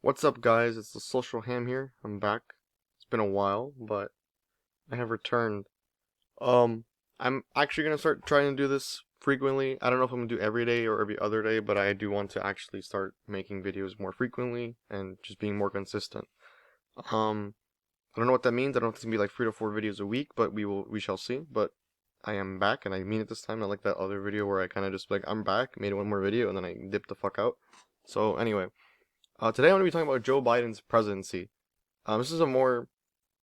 What's up, guys? It's the Social Ham here. I'm back. It's been a while, but I have returned. Um, I'm actually gonna start trying to do this frequently. I don't know if I'm gonna do every day or every other day, but I do want to actually start making videos more frequently and just being more consistent. Um, I don't know what that means. I don't know if it's gonna be like 3 to 4 videos a week, but we shall see. But I am back, and I mean it this time. Not like that other video where I kind of just like I'm back, made one more video, and then I dipped the fuck out. So anyway. Today I'm going to be talking about Joe Biden's presidency. This is a more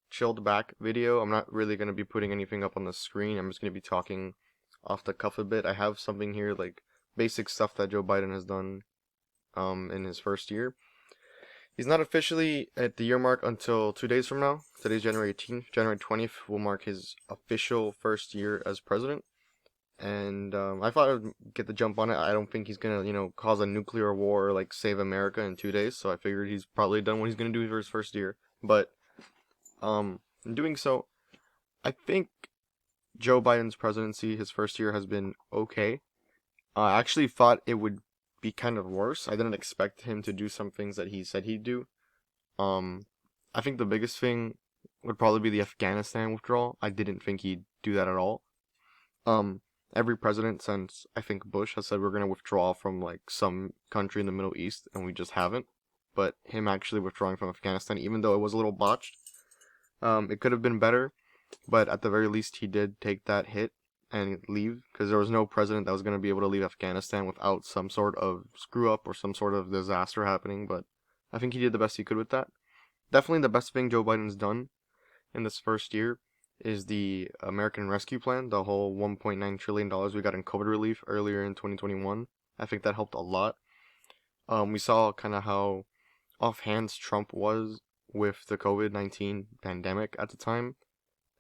chilled back video. I'm not really going to be putting anything up on the screen. I'm just going to be talking off the cuff a bit. I have something here, like basic stuff that Joe Biden has done in his first year. He's not officially at the year mark until 2 days from now. Today's January 18th. January 20th will mark his official first year as president. And I thought I would get the jump on it. I don't think he's gonna, cause a nuclear war or like save America in 2 days. So I figured he's probably done what he's gonna do for his first year. But in doing so, I think Joe Biden's presidency, his first year, has been okay. I actually thought it would be kind of worse. I didn't expect him to do some things that he said he'd do. Um, I think the biggest thing would probably be the Afghanistan withdrawal. I didn't think he'd do that at all. Um, every president since I think Bush has said we're gonna withdraw from like some country in the Middle East, and we just haven't. But him actually withdrawing from Afghanistan, even though it was a little botched, it could have been better. But at the very least, he did take that hit and leave, because there was no president that was gonna be able to leave Afghanistan without some sort of screw up or some sort of disaster happening. But I think he did the best he could with that. Definitely the best thing Joe Biden's done in this first year is the American Rescue Plan, the whole $1.9 trillion we got in COVID relief earlier in 2021. I think that helped a lot. We saw kind of how offhand Trump was with the COVID-19 pandemic at the time,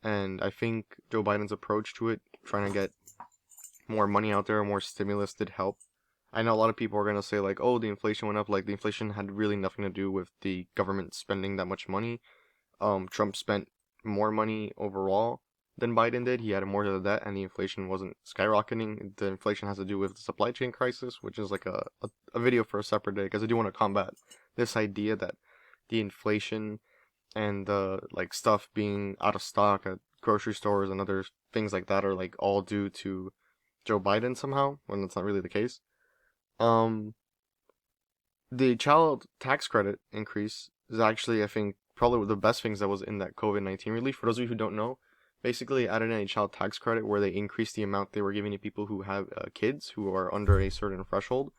and I think Joe Biden's approach to it, trying to get more money out there, more stimulus, did help. I know a lot of people are going to say, like, oh, the inflation went up. Like, the inflation had really nothing to do with the government spending that much money. Trump spent more money overall than Biden did. He had more of the debt, and the inflation wasn't skyrocketing. The inflation has to do with the supply chain crisis, which is like a video for a separate day, because I do want to combat this idea that the inflation and the like stuff being out of stock at grocery stores and other things like that are like all due to Joe Biden somehow, when that's not really the case. Um, the child tax credit increase is actually, I think, probably the best things that was in that COVID-19 relief. For those of you who don't know, basically added in a child tax credit where they increased the amount they were giving to people who have kids who are under a certain threshold.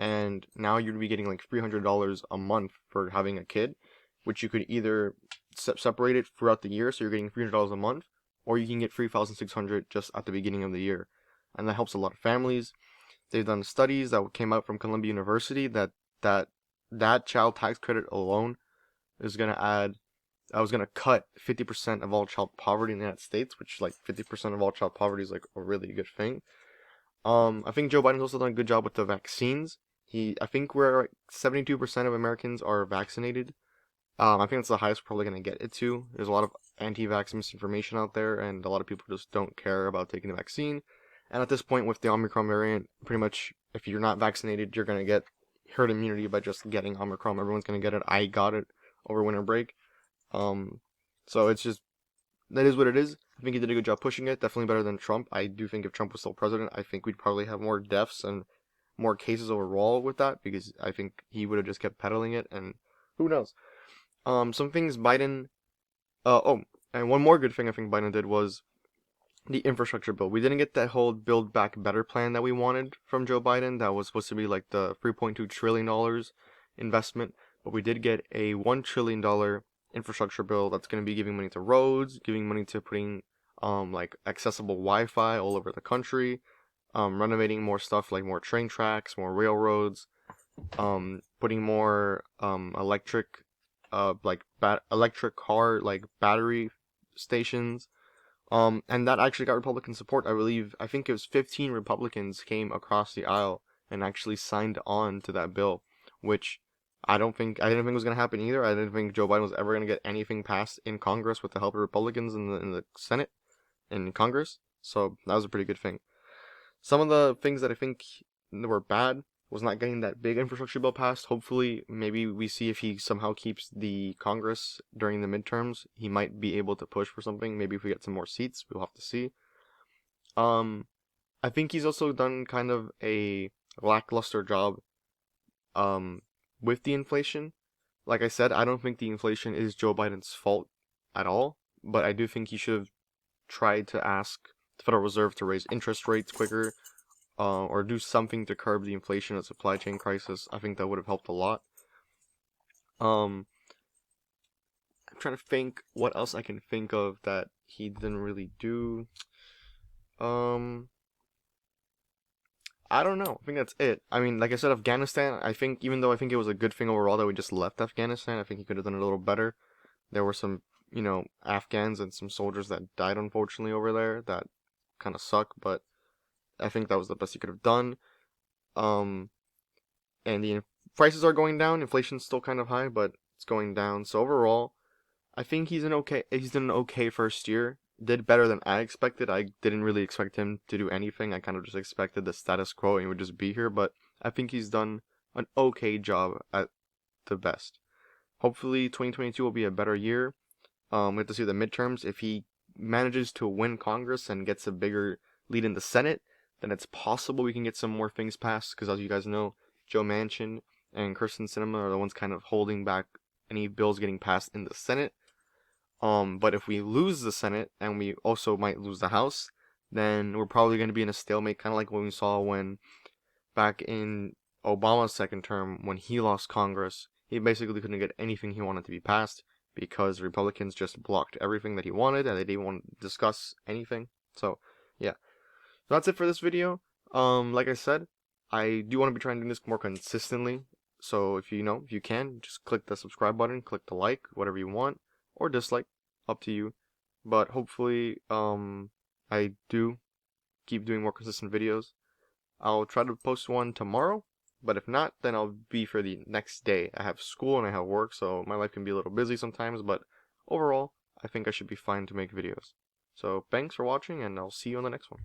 And now you'd be getting like $300 a month for having a kid, which you could either separate it throughout the year, so you're getting $300 a month, or you can get $3,600 just at the beginning of the year. And that helps a lot of families. They've done studies that came out from Columbia University that child tax credit alone is going to add, I was going to cut 50% of all child poverty in the United States, which like 50% of all child poverty is like a really good thing. I think Joe Biden's also done a good job with the vaccines. I think we're like 72% of Americans are vaccinated. I think that's the highest we're probably going to get it to. There's a lot of anti-vax misinformation out there, and a lot of people just don't care about taking the vaccine. And at this point, with the Omicron variant, pretty much, if you're not vaccinated, you're going to get herd immunity by just getting Omicron. Everyone's going to get it. I got it over winter break. So it's just, that is what it is. I think he did a good job pushing it. Definitely better than Trump. I do think if Trump was still president, I think we'd probably have more deaths and more cases overall with that, because I think he would have just kept peddling it, and who knows. Some things Biden, and one more good thing I think Biden did was the infrastructure bill. We didn't get that whole Build Back Better plan that we wanted from Joe Biden. That was supposed to be like the $3.2 trillion investment, but we did get a $1 trillion infrastructure bill that's going to be giving money to roads, giving money to putting like accessible Wi-Fi all over the country, renovating more stuff like more train tracks, more railroads, putting more electric electric car like battery stations. And that actually got Republican support. I think it was 15 Republicans came across the aisle and actually signed on to that bill, which I didn't think was going to happen either. I didn't think Joe Biden was ever going to get anything passed in Congress with the help of Republicans in the Senate and Congress. So that was a pretty good thing. Some of the things that I think were bad was not getting that big infrastructure bill passed. Hopefully, maybe we see if he somehow keeps the Congress during the midterms, he might be able to push for something. Maybe if we get some more seats, we'll have to see. I think he's also done kind of a lackluster job with the inflation. Like I said, I don't think the inflation is Joe Biden's fault at all, but I do think he should have tried to ask the Federal Reserve to raise interest rates quicker, or do something to curb the inflation and supply chain crisis. I think that would have helped a lot. I'm trying to think what else I can think of that he didn't really do. I don't know. I think that's it. I mean, like I said, Afghanistan, I think, even though I think it was a good thing overall that we just left Afghanistan, I think he could have done it a little better. There were some, Afghans and some soldiers that died, unfortunately, over there that kind of suck, but I think that was the best he could have done. And the prices are going down. Inflation's still kind of high, but it's going down. So overall, I think he's done an okay first year. Did better than I expected. I didn't really expect him to do anything. I kind of just expected the status quo and he would just be here, but I think he's done an okay job at the best. Hopefully 2022 will be a better year. We have to see the midterms. If he manages to win Congress and gets a bigger lead in the Senate, then it's possible we can get some more things passed, because as you guys know, Joe Manchin and Kirsten Sinema are the ones kind of holding back any bills getting passed in the Senate. But if we lose the Senate, and we also might lose the House, then we're probably going to be in a stalemate, kind of like what we saw when back in Obama's second term, when he lost Congress. He basically couldn't get anything he wanted to be passed because Republicans just blocked everything that he wanted, and they didn't want to discuss anything. So, yeah. So that's it for this video. Like I said, I do want to be trying to do this more consistently. So if you can, just click the subscribe button, click the like, whatever you want, or dislike, up to you. But hopefully, I do keep doing more consistent videos. I'll try to post one tomorrow, but if not, then I'll be for the next day. I have school and I have work, so my life can be a little busy sometimes, but overall, I think I should be fine to make videos. So thanks for watching, and I'll see you on the next one.